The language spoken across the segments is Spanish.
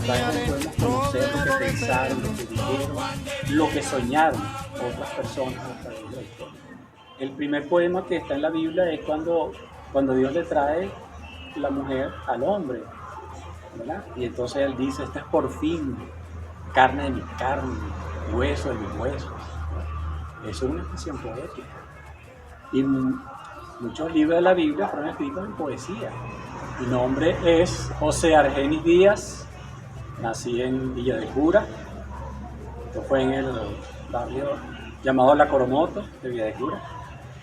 pasajes podemos conocer lo que pensaron, lo que dijeron, lo que soñaron otras personas a través de la historia. El primer poema que está en la Biblia es cuando Dios le trae la mujer al hombre, ¿verdad? Y entonces él dice, esta es por fin carne de mi carne, hueso de mis huesos. Eso es una expresión poética. Y muchos libros de la Biblia fueron escritos en poesía. Mi nombre es José Argenis Díaz, nací en Villa de Cura, esto fue en el barrio llamado La Coromoto de Villa de Cura,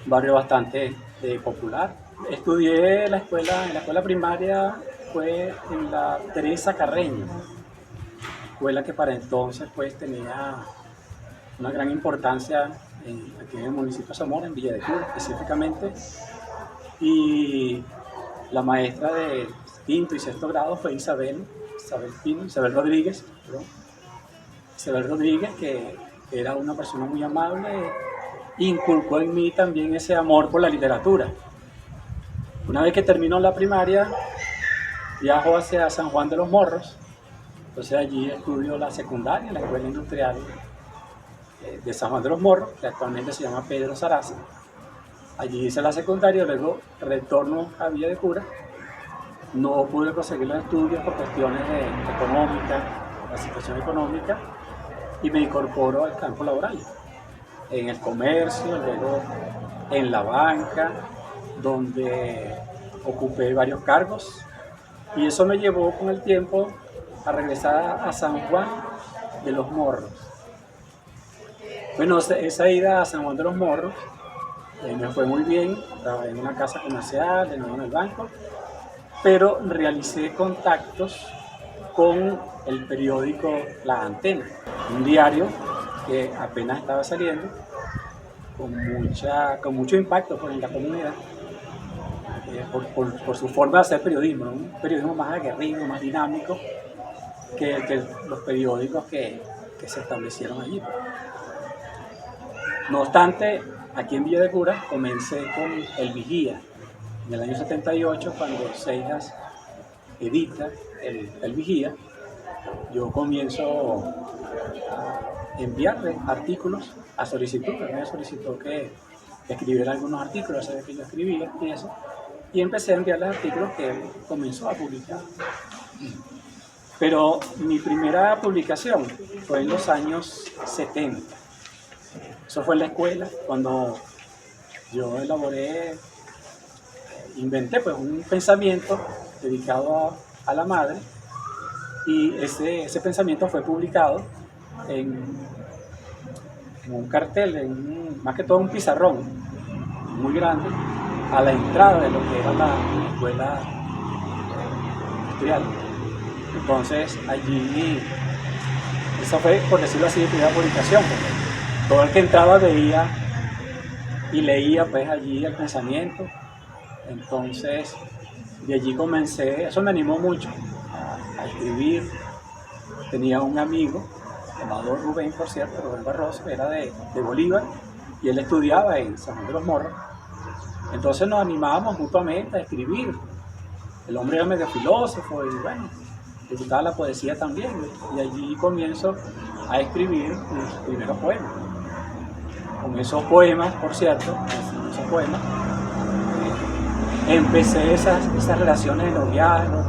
un barrio bastante popular. Estudié en la escuela primaria, fue en la Teresa Carreño, escuela que para entonces pues tenía una gran importancia aquí en el municipio de Zamora, en Villa de Cura específicamente, y la maestra de quinto y sexto grado fue Isabel Rodríguez, perdón. Isabel Rodríguez, que era una persona muy amable, inculcó en mí también ese amor por la literatura. Una vez que terminó la primaria, viajó hacia San Juan de los Morros, entonces allí estudió la secundaria en la Escuela Industrial de San Juan de los Morros, que actualmente se llama Pedro Saraza. Allí hice la secundaria, luego retorno a Villa de Cura. No pude conseguir los estudios por cuestiones económicas, la situación económica, y me incorporo al campo laboral, en el comercio, luego en la banca, donde ocupé varios cargos, y eso me llevó con el tiempo a regresar a San Juan de los Morros. Bueno, esa ida a San Juan de los Morros me fue muy bien, trabajé en una casa comercial, de nuevo en el banco, pero realicé contactos con el periódico La Antena, un diario que apenas estaba saliendo, con mucho impacto en la comunidad, por su forma de hacer periodismo, ¿no? Un periodismo más aguerrido, más dinámico que los periódicos que se establecieron allí. No obstante, aquí en Villa de Cura comencé con El Vigía, en el año 78, cuando Seijas edita el Vigía. Yo comienzo a enviarle artículos a solicitud. Me solicitó que escribiera algunos artículos, sabía que yo escribía y eso, y empecé a enviarle artículos que él comenzó a publicar. Pero mi primera publicación fue en los años 70. Eso fue en la escuela, cuando yo inventé pues un pensamiento dedicado a la madre, y ese pensamiento fue publicado en un cartel, más que todo un pizarrón muy grande, a la entrada de lo que era la escuela industrial. Entonces allí, esa fue, por decirlo así, mi primera publicación, porque todo el que entraba veía y leía pues allí el pensamiento. Entonces de allí comencé, eso me animó mucho a escribir. Tenía un amigo llamado Rubén, por cierto, Rubén Barroso, era de Bolívar, y él estudiaba en San Juan de los Morros. Entonces nos animábamos mutuamente a escribir. El hombre era medio filósofo y bueno, le gustaba la poesía también, y allí comienzo a escribir mis primeros poemas. Con esos poemas, por cierto, empecé esas relaciones de noviazgo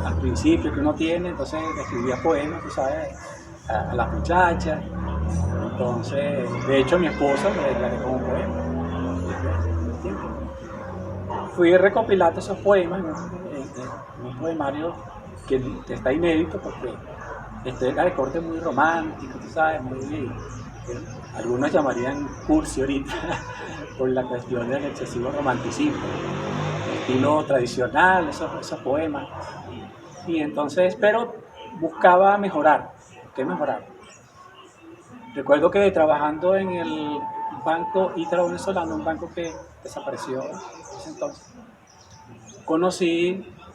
al principio que uno tiene, entonces escribía poemas, tú sabes, a las muchachas. Entonces, de hecho, a mi esposa le declaré como poema. Fui recopilando esos poemas en un poemario que está inédito, porque era de corte muy romántico, tú sabes, algunos llamarían cursi ahorita, por la cuestión del excesivo romanticismo, estilo tradicional, esos poemas. Y entonces, pero buscaba mejorar. ¿Qué mejorar? Recuerdo que trabajando en el Banco Ítalo Venezolano, un banco que desapareció en ese entonces,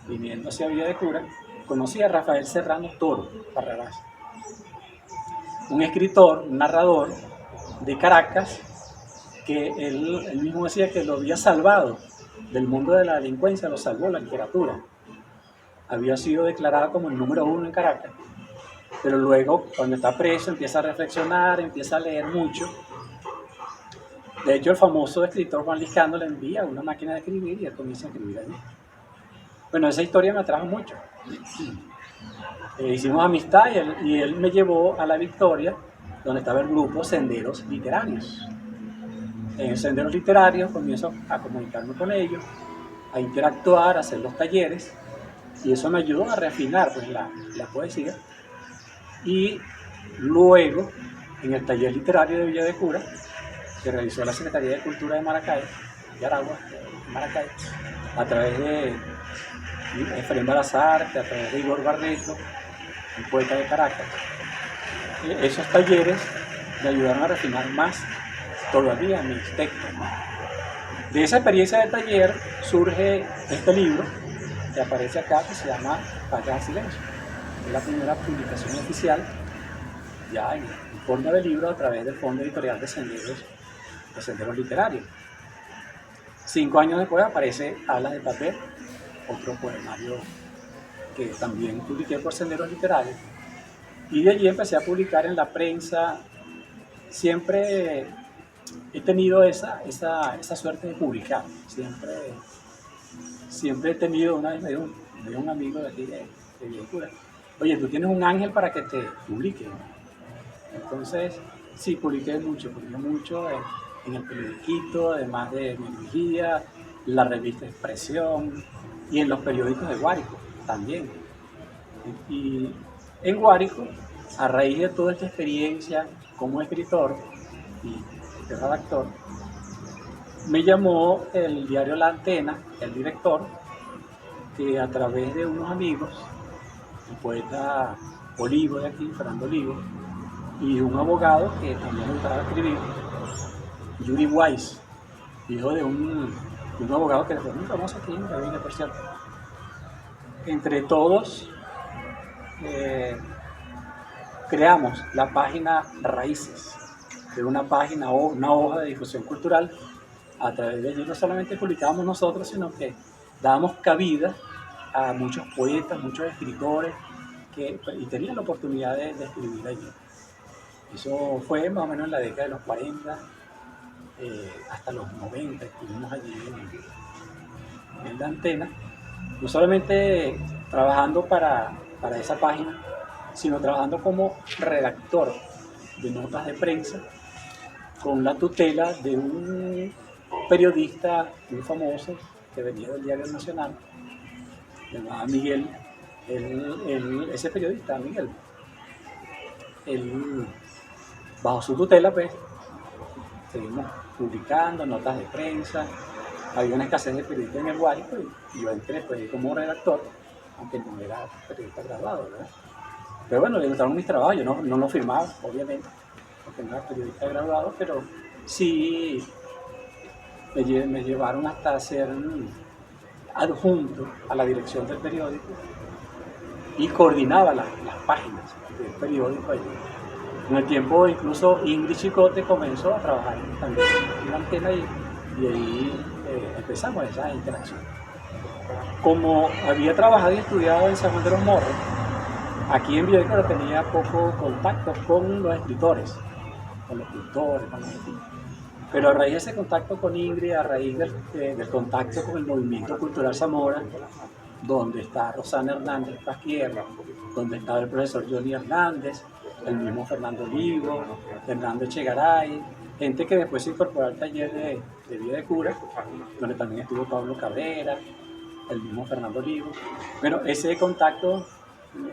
viniendo hacia Villa de Cura, conocí a Rafael Serrano Toro Barrabás, un escritor, un narrador de Caracas, que él mismo decía que lo había salvado del mundo de la delincuencia, lo salvó la literatura. Había sido declarada como el número 1 en Caracas, pero luego cuando está preso empieza a reflexionar, empieza a leer mucho. De hecho, el famoso escritor Juan Liscano le envía una máquina de escribir y él comienza a escribir allí. Bueno, esa historia me atrajo mucho. Hicimos amistad y él me llevó a La Victoria, donde estaba el grupo Senderos Literarios. En Senderos Literarios comienzo a comunicarme con ellos, a interactuar, a hacer los talleres, y eso me ayudó a refinar pues, la poesía. Y luego, en el taller literario de Villa de Cura, que realizó la Secretaría de Cultura de Maracay, de Aragua, de Maracay, a través de Efraín Balazarte, a través de Igor Barreto, un poeta de Caracas. Esos talleres me ayudaron a refinar más todavía mis textos. De esa experiencia de taller surge este libro que aparece acá, que se llama Payas a Silencio. Es la primera publicación oficial, ya en forma de libro, a través del Fondo Editorial de Senderos Literarios. 5 años después aparece Alas de Papel, otro poemario que también publiqué por Senderos Literarios. Y de allí empecé a publicar en la prensa. Siempre he tenido esa suerte de publicar. Siempre he tenido, una vez me dio un amigo de aquí de Villecura, oye, tú tienes un ángel para que te publique. Entonces, sí, publiqué mucho en el periodiquito, además de Mi Vigía, la revista Expresión y en los periódicos de Guárico también. Y en Guárico, a raíz de toda esta experiencia como escritor y de redactor, me llamó el diario La Antena, el director, que a través de unos amigos, el poeta Olivo de aquí, Fernando Olivo, y un abogado que también le gustaba escribir, Yuri Weiss, hijo de un abogado que fue muy famoso aquí en la Villa, por cierto. Entre todos creamos la página Raíces, que era una página o una hoja de difusión cultural. A través de ello no solamente publicábamos nosotros, sino que dábamos cabida a muchos poetas, muchos escritores y tenían la oportunidad de escribir allí. Eso fue más o menos en la década de los 40 hasta los 90, estuvimos allí en La Antena, no solamente trabajando para esa página, sino trabajando como redactor de notas de prensa con la tutela de un periodista muy famoso que venía del Diario Nacional, llamado Miguel. Ese periodista, Miguel, bajo su tutela, pues, seguimos publicando notas de prensa. Había una escasez de periodistas en el Guárico y yo entré pues, como redactor, aunque no era periodista graduado, ¿verdad? Pero bueno, le gustaron mis trabajos, yo no lo firmaba, obviamente, porque no era periodista graduado, pero sí me llevaron hasta ser adjunto a la dirección del periódico y coordinaba las páginas del periódico allí. En el tiempo incluso Ingrid Chicote comenzó a trabajar también en La Antena y ahí empezamos esa interacción. Como había trabajado y estudiado en San Juan de los Morros, aquí en Villecura tenía poco contacto con los escritores, con los pintores, con los escritores. Pero a raíz de ese contacto con Ingrid, a raíz del contacto con el movimiento cultural Zamora, donde está Rosana Hernández Pasquier, donde estaba el profesor Johnny Hernández, el mismo Fernando Olivo, Fernando Echegaray, gente que después se incorporó al taller de Villa de Cura, donde también estuvo Pablo Cabrera, el mismo Fernando Olivo. Bueno, ese contacto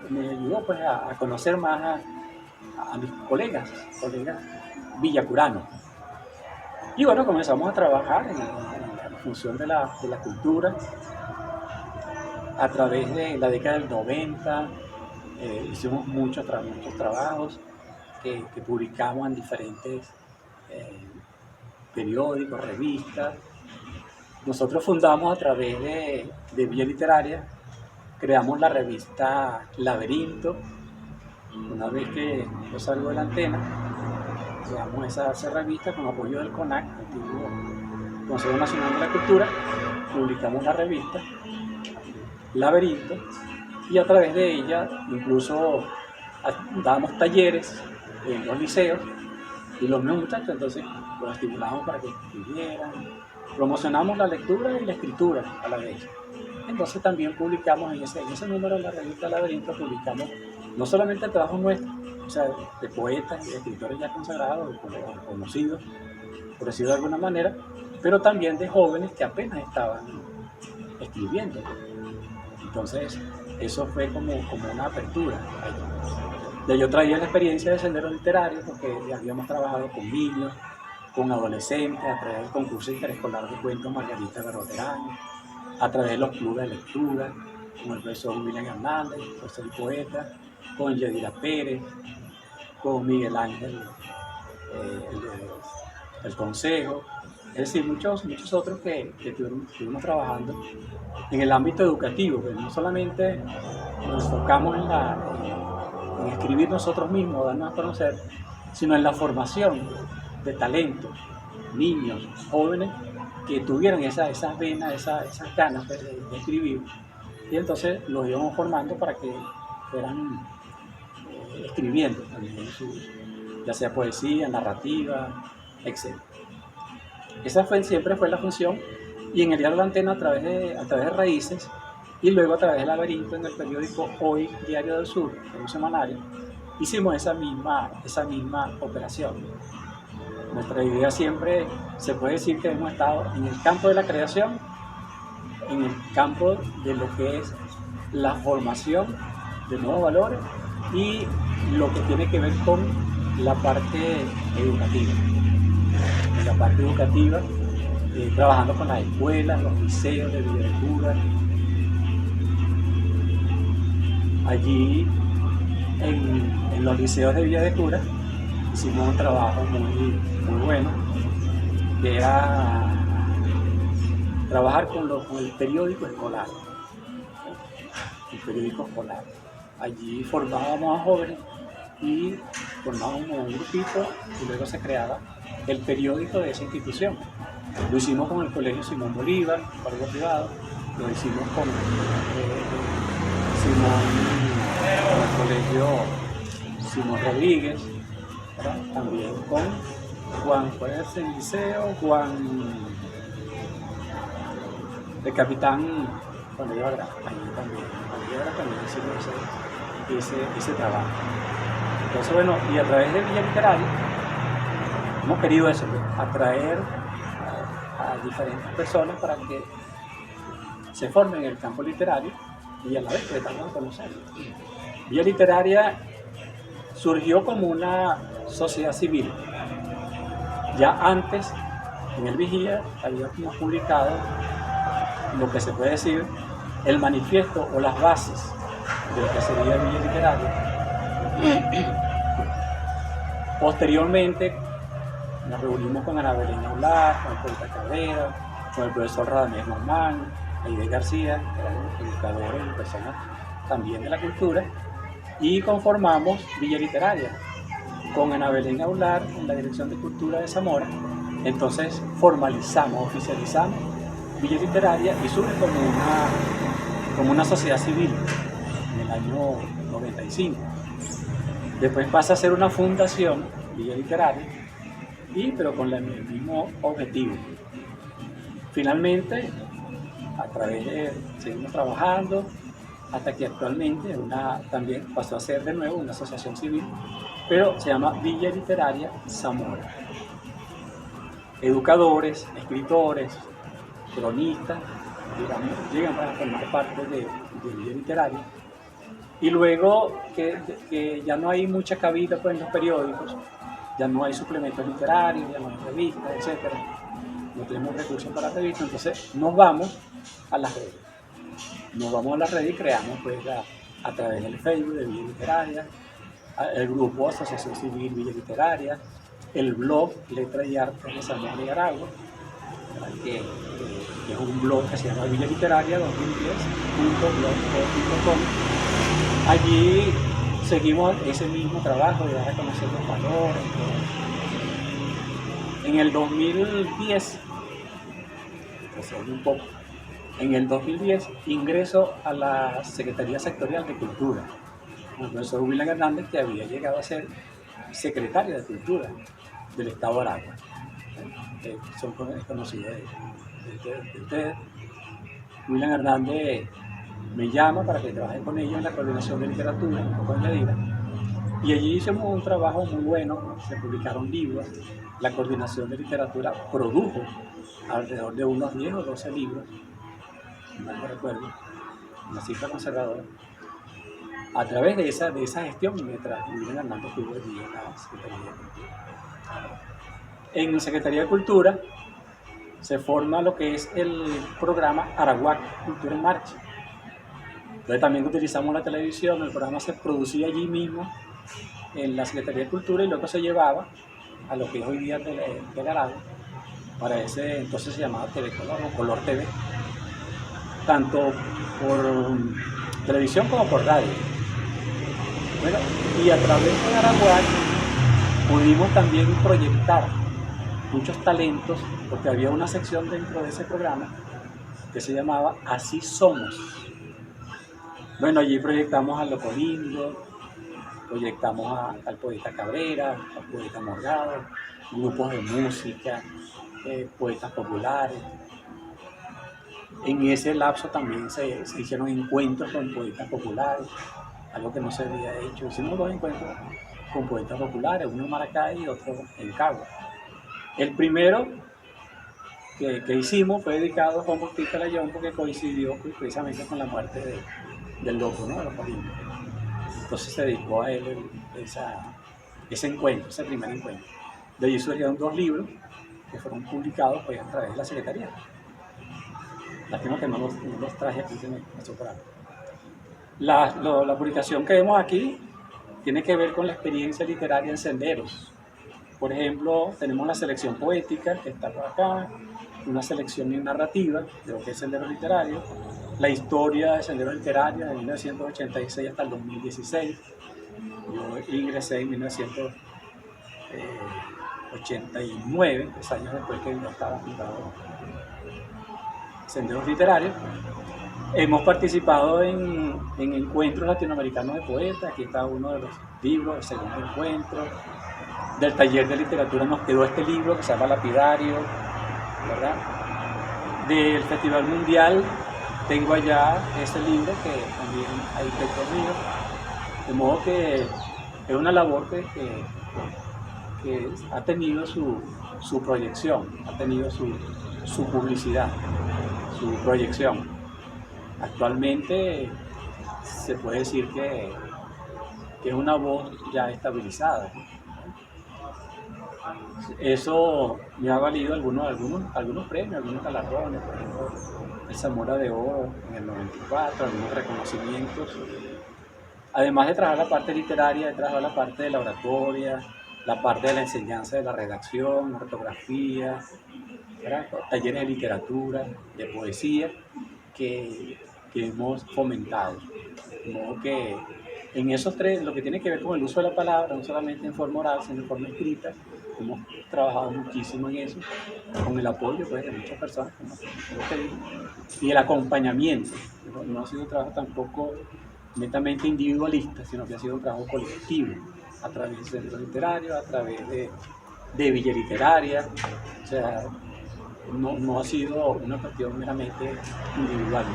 me ayudó pues, a conocer más a mis colegas villacuranos. Y bueno, comenzamos a trabajar en función de la cultura. A través de la década del 90 hicimos muchos trabajos que publicamos en diferentes periódicos, revistas. Nosotros fundamos a través de Villa Literaria, creamos la revista Laberinto. Una vez que yo salgo de La Antena, creamos esa revista con apoyo del CONAC, antiguo Consejo Nacional de la Cultura, publicamos la revista Laberinto y a través de ella incluso dábamos talleres en los liceos y los mismos muchachos, entonces los estimulábamos para que escribieran, promocionamos la lectura y la escritura a la vez. Entonces también publicamos en ese número de la revista Laberinto, publicamos no solamente trabajos nuestros, o sea, de poetas y de escritores ya consagrados o conocidos, por decirlo de alguna manera, pero también de jóvenes que apenas estaban escribiendo. Entonces, eso fue como una apertura. Ya yo traía la experiencia de Sendero Literario porque ya habíamos trabajado con niños, con adolescentes, a través del concurso interescolar de cuentos Margarita Berroterán, a través de los clubes de lectura, con el profesor William Hernández, el poeta, con Yadira Pérez, con Miguel Ángel, el Consejo, es decir, muchos otros que estuvimos trabajando en el ámbito educativo, que no solamente nos enfocamos en escribir nosotros mismos, darnos a conocer, sino en la formación de talentos, niños, jóvenes, que tuvieran esas venas, esas ganas de escribir, y entonces los íbamos formando para que fueran escribiendo también, ya sea poesía, narrativa, etc. Esa siempre fue la función, y en el Diario La Antena a través de Raíces, y luego a través del Laberinto en el periódico Hoy Diario del Sur, en un semanario, hicimos esa misma operación. Nuestra idea siempre, se puede decir que hemos estado en el campo de la creación, en el campo de lo que es la formación de nuevos valores y lo que tiene que ver con la parte educativa. En la parte educativa, trabajando con las escuelas, los liceos de Villa de Cura. Allí, en los liceos de Villa de Cura, hicimos un trabajo muy bueno, que era trabajar con el periódico escolar. El periódico escolar. Allí formábamos a jóvenes y formábamos un grupito y luego se creaba el periódico de esa institución. Lo hicimos con el Colegio Simón Bolívar, algo privado, lo hicimos con el Colegio Simón Rodríguez, ¿verdad? También con Juan, ¿cuál es el liceo? Juan de Capitán cuando yo era también hicimos ese trabajo. Entonces, bueno, y a través de Villa Literaria hemos querido eso, atraer a diferentes personas para que se formen en el campo literario y a la vez que estamos a conocerlo. Villa Literaria surgió como una sociedad civil. Ya antes, en el Vigía, habíamos publicado lo que se puede decir el manifiesto o las bases de lo que sería Villa Literaria. Posteriormente nos reunimos con Ana Belén Aular, con el poeta Cabrera, con el profesor Radamés Guzmán, Aide García, que eran educadores y personas también de la cultura, y conformamos Villa Literaria con Ana Belén Aular en la Dirección de Cultura de Zamora. Entonces formalizamos, oficializamos Villa Literaria y surge como una sociedad civil en el año 95. Después pasa a ser una fundación, Villa Literaria, pero con el mismo objetivo. Finalmente, a través de seguimos trabajando hasta que actualmente también pasó a ser de nuevo una asociación civil, pero se llama Villa Literaria Zamora. Educadores, escritores, cronistas, digamos, llegan a formar parte de Villa Literaria. Y luego que ya no hay mucha cabida pues, en los periódicos, ya no hay suplementos literarios, ya no hay revistas, etc. No tenemos recursos para revistas, entonces nos vamos a las redes. Nos vamos a las redes y creamos pues, a través del Facebook de Villa Literaria, el grupo Asociación Civil Villa Literaria, el blog Letra y Arte de Zamora y Aragua, que es un blog que se llama Villa Literaria 2010.blogspot.com. Allí seguimos ese mismo trabajo de dar a conocer los valores. En el 2010, ingreso a la Secretaría Sectorial de Cultura el profesor William Hernández, que había llegado a ser secretario de Cultura del Estado de Aragua. Son conocidos de ustedes. William Hernández me llama para que trabaje con ellos en la coordinación de literatura, un poco en Yadira. Y allí hicimos un trabajo muy bueno, se publicaron libros, la coordinación de literatura produjo alrededor de unos 10 o 12 libros, no me recuerdo, una cifra conservadora. A través de esa gestión, mientras William Hernández estuvo allí en la Secretaría de Cultura. En la Secretaría de Cultura se forma lo que es el programa Araguac Cultura en Marcha. Entonces también utilizamos la televisión, el programa se producía allí mismo en la Secretaría de Cultura y luego se llevaba a lo que es hoy día de Aragua. Para ese entonces se llamaba TV Color o Color TV, tanto por televisión como por radio. Bueno, y a través de Araguac pudimos también proyectar muchos talentos, porque había una sección dentro de ese programa que se llamaba Así Somos. Bueno, allí proyectamos a Loco Lindo, proyectamos al poeta Cabrera, al poeta Morgado, grupos de música, poetas populares. En ese lapso también se hicieron encuentros con poetas populares, algo que no se había hecho. Hicimos 2 encuentros con poetas populares, uno en Maracay y otro en Cagua. El primero que hicimos fue dedicado a Juan Bautista Layón, porque coincidió precisamente con la muerte del loco, ¿no? De los Colinos. Entonces se dedicó a él ese encuentro, ese primer encuentro. De allí surgieron 2 libros que fueron publicados pues, a través de la Secretaría. Lástima que no los traje aquí, se me pasó por algo. La publicación que vemos aquí tiene que ver con la experiencia literaria en senderos. Por ejemplo, tenemos la selección poética, que está por acá, una selección narrativa de lo que es Senderos Literarios, la historia de Senderos Literarios de 1986 hasta el 2016. Yo ingresé en 1989, 3 años después que yo estaba fundado Senderos Literarios. Hemos participado en encuentros latinoamericanos de poetas. Aquí está uno de los libros, el segundo encuentro. Del taller de literatura nos quedó este libro que se llama Lapidario, ¿verdad? Del Festival Mundial tengo allá ese libro que también hay textos míos. De modo que es una labor que ha tenido su proyección, ha tenido su publicidad, su proyección. Actualmente se puede decir que es una voz ya estabilizada. Eso me ha valido algunos premios, algunos galardones, por ejemplo, el Zamora de Oro en el 94, algunos reconocimientos. Además de trabajar la parte literaria, he trabajado la parte de la oratoria, la parte de la enseñanza de la redacción, ortografía, ¿verdad? Talleres de literatura, de poesía, que hemos fomentado. De modo que en esos 3, lo que tiene que ver con el uso de la palabra, no solamente en forma oral, sino en forma escrita, hemos trabajado muchísimo en eso, con el apoyo pues, de muchas personas, como te digo, y el acompañamiento. No ha sido un trabajo tampoco netamente individualista, sino que ha sido un trabajo colectivo, a través de centros literarios, a través de Villa Literaria. O sea, no ha sido una cuestión meramente individual,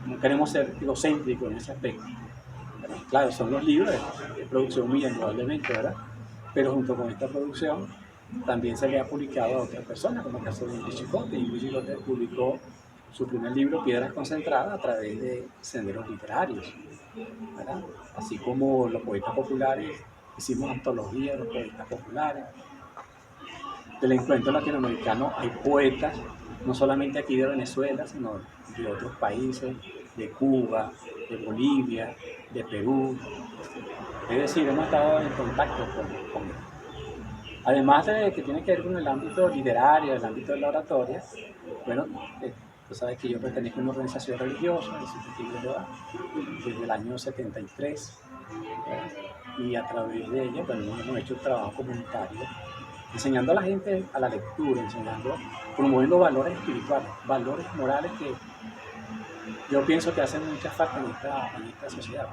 no queremos ser egocéntricos en ese aspecto. Pero, claro, son los libros de producción mía, indudablemente, ¿verdad? Pero junto con esta producción también se le ha publicado a otras personas, como el caso de Luis Chicote, y Luis Chicote publicó su primer libro, Piedras Concentradas, a través de Senderos Literarios, ¿verdad? Así como los poetas populares, hicimos antologías de los poetas populares. Del encuentro latinoamericano hay poetas, no solamente aquí de Venezuela, sino de otros países, de Cuba, de Bolivia, de Perú. Es decir, hemos estado en contacto con él. Además de que tiene que ver con el ámbito literario, el ámbito de la oratoria, bueno, tú sabes que yo pertenezco a una organización religiosa, desde el año 73, y a través de ella, bueno, hemos hecho un trabajo comunitario, enseñando a la gente a la lectura, promoviendo valores espirituales, valores morales yo pienso que hacen mucha falta en esta sociedad.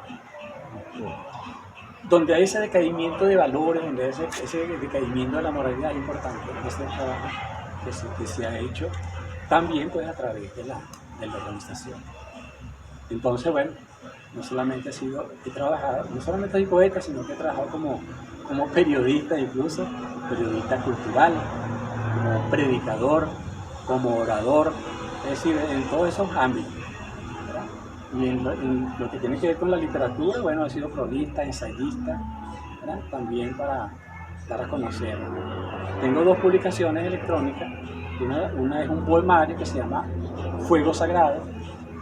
Donde hay ese decaimiento de valores, donde hay ese decaimiento de la moralidad es importante, ese trabajo que se ha hecho también pues a través de la organización. Entonces, bueno, no solamente he trabajado, no solamente soy poeta, sino que he trabajado como periodista incluso, periodista cultural, como predicador, como orador, es decir, en todos esos ámbitos. ¿Verdad? Y en lo que tiene que ver con la literatura, bueno, he sido cronista, ensayista, ¿verdad? También para dar a conocer. Tengo 2 publicaciones electrónicas, una es un poemario que se llama Fuego Sagrado,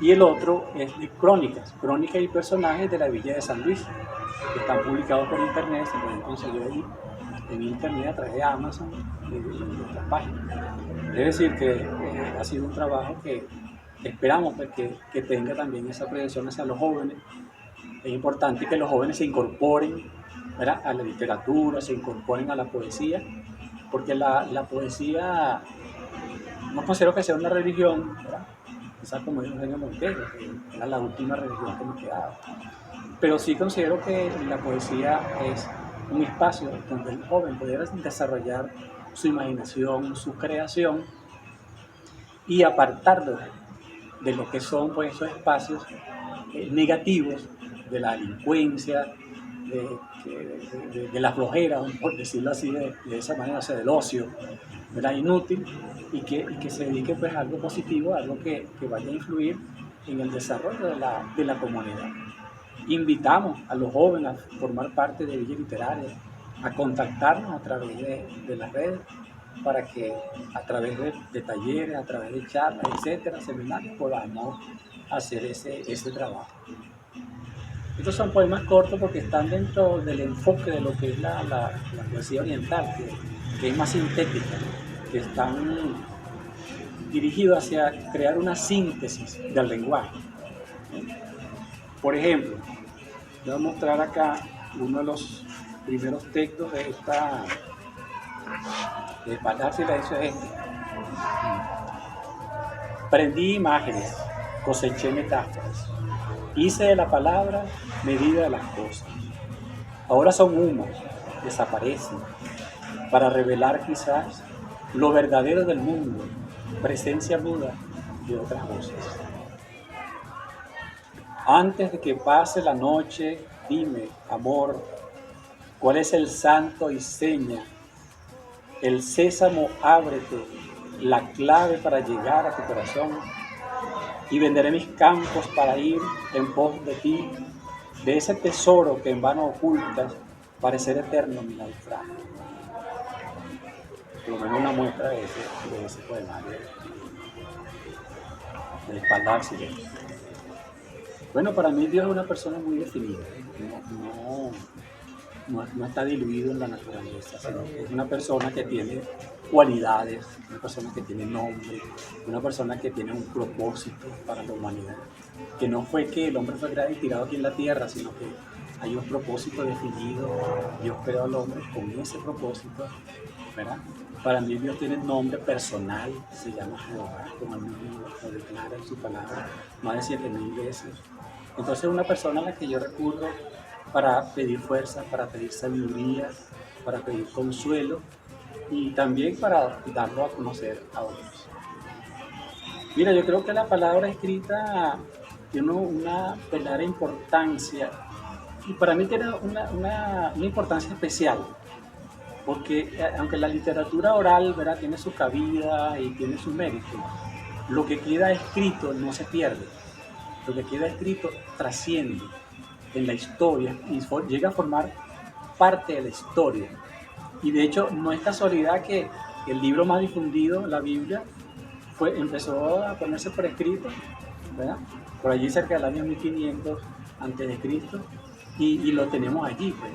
y el otro es de crónicas y personajes de la Villa de San Luis, que están publicados por internet, se pueden conseguir ahí en internet a través de Amazon y de otras páginas. Es decir, que ha sido un trabajo que esperamos pues, que tenga también esa prevención hacia los jóvenes. Es importante que los jóvenes se incorporen, ¿verdad?, a la literatura, se incorporen a la poesía, porque la poesía no considero que sea una religión, ¿verdad? Quizás como dijo Eugenio Montero, que era la última religión que nos quedaba. Pero sí considero que la poesía es un espacio donde el joven pudiera desarrollar su imaginación, su creación y apartarlo de lo que son pues, esos espacios negativos de la delincuencia, de la flojera, por decirlo así de esa manera, o sea, del ocio, ¿verdad?, inútil, y que se dedique pues, a algo positivo, a algo que vaya a influir en el desarrollo de la comunidad. Invitamos a los jóvenes a formar parte de Villa Literaria, a contactarnos a través de las redes, para que a través de talleres, a través de charlas, etcétera, seminarios, podamos hacer ese trabajo. Estos son poemas cortos porque están dentro del enfoque de lo que es la poesía oriental, que es más sintética, que están dirigidos hacia crear una síntesis del lenguaje. Por ejemplo, voy a mostrar acá uno de los primeros textos de esta de Palabra Silencio es este. Prendí imágenes, coseché metáforas, hice de la palabra medida de las cosas. Ahora son humos, desaparecen, para revelar quizás lo verdadero del mundo, presencia muda de otras voces. Antes de que pase la noche, dime, amor, ¿cuál es el santo y seña? El sésamo, ábrete, la clave para llegar a tu corazón, y venderé mis campos para ir en pos de ti, de ese tesoro que en vano ocultas, para ser eterno mi naufragio. Por lo menos una muestra de ese poemario, del espaldar silencio. Bueno, para mí Dios es una persona muy definida, no está diluido en la naturaleza, sino que es una persona que tiene cualidades, una persona que tiene nombre, una persona que tiene un propósito para la humanidad, que no fue que el hombre fue creado y tirado aquí en la tierra, sino que hay un propósito definido. Dios creó al hombre con ese propósito, ¿verdad? Para mí Dios tiene un nombre personal, se llama Jehová, como el mismo lo declara en su palabra más de 7,000 veces. Entonces es una persona a la que yo recurro para pedir fuerza, para pedir sabiduría, para pedir consuelo y también para darlo a conocer a otros. Mira, yo creo que la palabra escrita tiene una verdadera importancia y para mí tiene una importancia especial, porque aunque la literatura oral, ¿verdad?, tiene su cabida y tiene su mérito, lo que queda escrito no se pierde, lo que queda escrito trasciende en la historia y llega a formar parte de la historia. Y de hecho no es casualidad que el libro más difundido, la Biblia, empezó a ponerse por escrito, ¿verdad?, por allí cerca del año 1500 a.C., y lo tenemos allí, pues,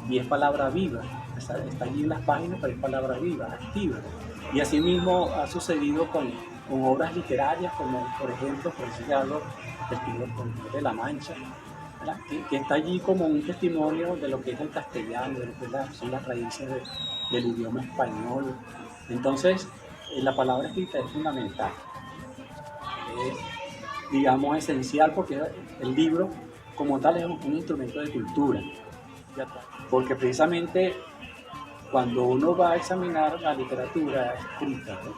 y es palabra viva, está allí en las páginas, pero es palabra viva, activa. Y así mismo ha sucedido con obras literarias, como por ejemplo, por decirle algo, el Quijote de la Mancha, que está allí como un testimonio de lo que es el castellano, de lo que son las raíces del idioma español. Entonces, la palabra escrita es fundamental. digamos, esencial, porque el libro como tal es un instrumento de cultura. Porque precisamente cuando uno va a examinar la literatura escrita, ¿no?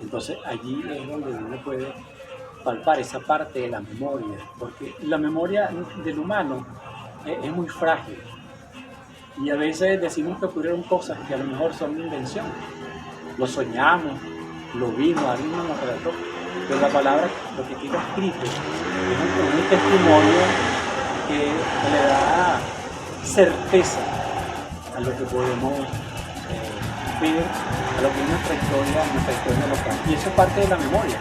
Entonces allí es donde uno puede palpar esa parte de la memoria, porque la memoria del humano es muy frágil y a veces decimos que ocurrieron cosas que a lo mejor son una invención, lo soñamos, lo vimos, alguien nos relató, pero la palabra, lo que queda escrito, es un testimonio que le da certeza a lo que podemos ver, a lo que es nuestra historia local. Y eso es parte de la memoria.